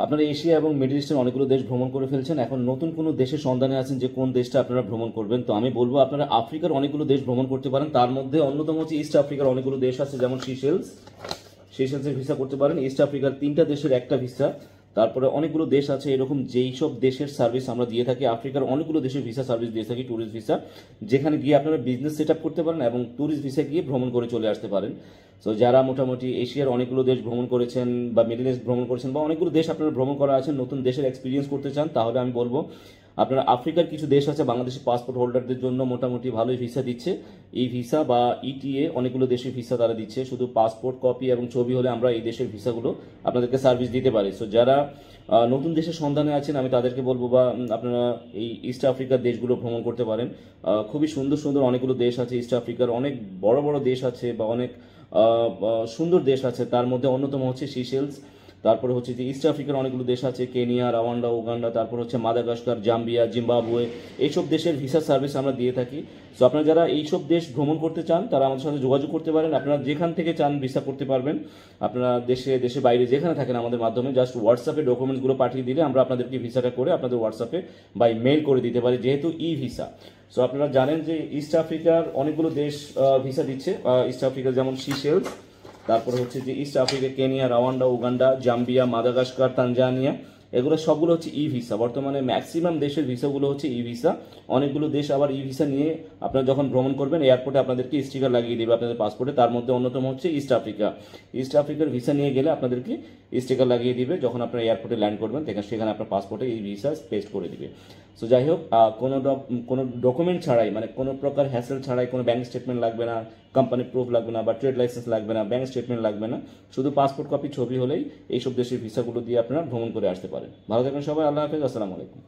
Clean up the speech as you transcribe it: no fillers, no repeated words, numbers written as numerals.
আপনারা এশিয়া এবং মিডল ইস্টের অনেকগুলো দেশ ভ্রমণ করে ফেলছেন, এখন নতুন কোনো দেশের সন্ধানে আছেন যে কোন দেশটা আপনারা ভ্রমণ করবেন। তো আমি বলবো আপনারা আফ্রিকার অনেকগুলো দেশ ভ্রমণ করতে পারেন। তার মধ্যে অন্যতম হচ্ছে ইস্ট আফ্রিকার অনেকগুলো দেশ আছে, যেমন সিশেলসের ভিসা করতে পারেন। ইস্ট আফ্রিকার 3টা দেশের একটা ভিসা। তারপরে অনেকগুলো দেশ আছে এরকম যেই সব দেশের সার্ভিস আমরা দিয়ে থাকি। আফ্রিকার অনেকগুলো দেশের ভিসা সার্ভিস দিয়ে থাকি, ট্যুরিস্ট ভিসা, যেখানে গিয়ে আপনারা বিজনেস সেট আপ করতে পারেন এবং ট্যুরিস্ট ভিসা গিয়ে ভ্রমণ করে চলে আসতে পারেন। সো যারা মোটামুটি এশিয়ার অনেকগুলো দেশ ভ্রমণ করেছেন বা মিডল ইস্ট ভ্রমণ করেছেন বা অনেকগুলো দেশ আপনারা ভ্রমণ করা আছেন, নতুন দেশের এক্সপিরিয়েন্স করতে চান, তাহলে আমি বলবো আপনারা আফ্রিকার কিছু দেশ আছে বাংলাদেশি পাসপোর্ট হোল্ডারদের জন্য মোটামুটি ভালোই ভিসা দিচ্ছে। এই ভিসা বা ইটিএ অনেকগুলো দেশের ভিসা তারা দিচ্ছে, শুধু পাসপোর্ট কপি এবং ছবি হলে আমরা এই দেশের ভিসাগুলো আপনাদেরকে সার্ভিস দিতে পারি। সো যারা নতুন দেশের সন্ধানে আছেন আমি তাদেরকে বলবো বা আপনারা এই ইস্ট আফ্রিকার দেশগুলো ভ্রমণ করতে পারেন। খুবই সুন্দর সুন্দর অনেকগুলো দেশ আছে ইস্ট আফ্রিকার, অনেক বড় বড় দেশ আছে বা অনেক সুন্দর দেশ আছে। তার মধ্যে অন্যতম হচ্ছে সিশেলস, তারপরে হচ্ছে যে ইস্ট আফ্রিকার অনেকগুলো দেশ আছে, কেনিয়া, রাওয়ান্ডা, উগান্ডা, তারপর হচ্ছে মাদাগাস্কার, জাম্বিয়া, জিম্বাবুয়ে, এইসব দেশের ভিসা সার্ভিস আমরা দিয়ে থাকি। সো আপনারা যারা এইসব দেশ ভ্রমণ করতে চান তারা আমাদের সাথে যোগাযোগ করতে পারেন। আপনারা যেখান থেকে চান ভিসা করতে পারবেন। আপনারা দেশে বাইরে যেখানে থাকেন আমাদের মাধ্যমে জাস্ট হোয়াটসঅ্যাপে ডকুমেন্টসগুলো পাঠিয়ে দিলে আমরা আপনাদেরকে ভিসাটা করে আপনাদের হোয়াটসঅ্যাপে বা মেইল করে দিতে পারি, যেহেতু ই ভিসা। সো আপনারা জানেন যে ইস্ট আফ্রিকার অনেকগুলো দেশ ভিসা দিচ্ছে। ইস্ট আফ্রিকা যেমন সিশেলস, তারপরে হচ্ছে যে east Africa, Kenya, রাওয়ান্ডা, Uganda, Zambia, Madagascar, Tanzania, এগুলো সবগুলো হচ্ছে ই ভিসা। বর্তমানে ম্যাক্সিমাম দেশের ভিসাগুলো হচ্ছে ই ভিসা। অনেকগুলো দেশ আবার ই ভিসা নিয়ে আপনারা যখন ভ্রমণ করবেন এয়ারপোর্টে আপনাদেরকে স্টিকার লাগিয়ে দেবে আপনাদের পাসপোর্টে। তার মধ্যে অন্যতম হচ্ছে ইস্ট আফ্রিকা। ইস্ট আফ্রিকার ভিসা নিয়ে গেলে আপনাদেরকে স্টিকার লাগিয়ে দিবে যখন আপনারা এয়ারপোর্টে ল্যান্ড করবেন, সেখানে আপনার পাসপোর্টে এই ভিসা পেস্ট করে দিবে। সো যাই হোক, কোনো ডকুমেন্ট ছাড়াই, মানে কোনো প্রকার হ্যাসেল ছাড়াই, কোনো ব্যাঙ্ক স্টেটমেন্ট লাগবে না, কোম্পানি প্রুফ লাগবে না বা ট্রেড লাইসেন্স লাগবে না, ব্যাঙ্ক স্টেটমেন্ট লাগবে না, শুধু পাসপোর্ট কপি ছবি হলেই এইসব দেশের ভিসাগুলো দিয়ে আপনারা ভ্রমণ করে আসতে পারেন। ভালো থাকবেন সবাই, আল্লাহ হাফেজ, আসসালামু আলাইকুম।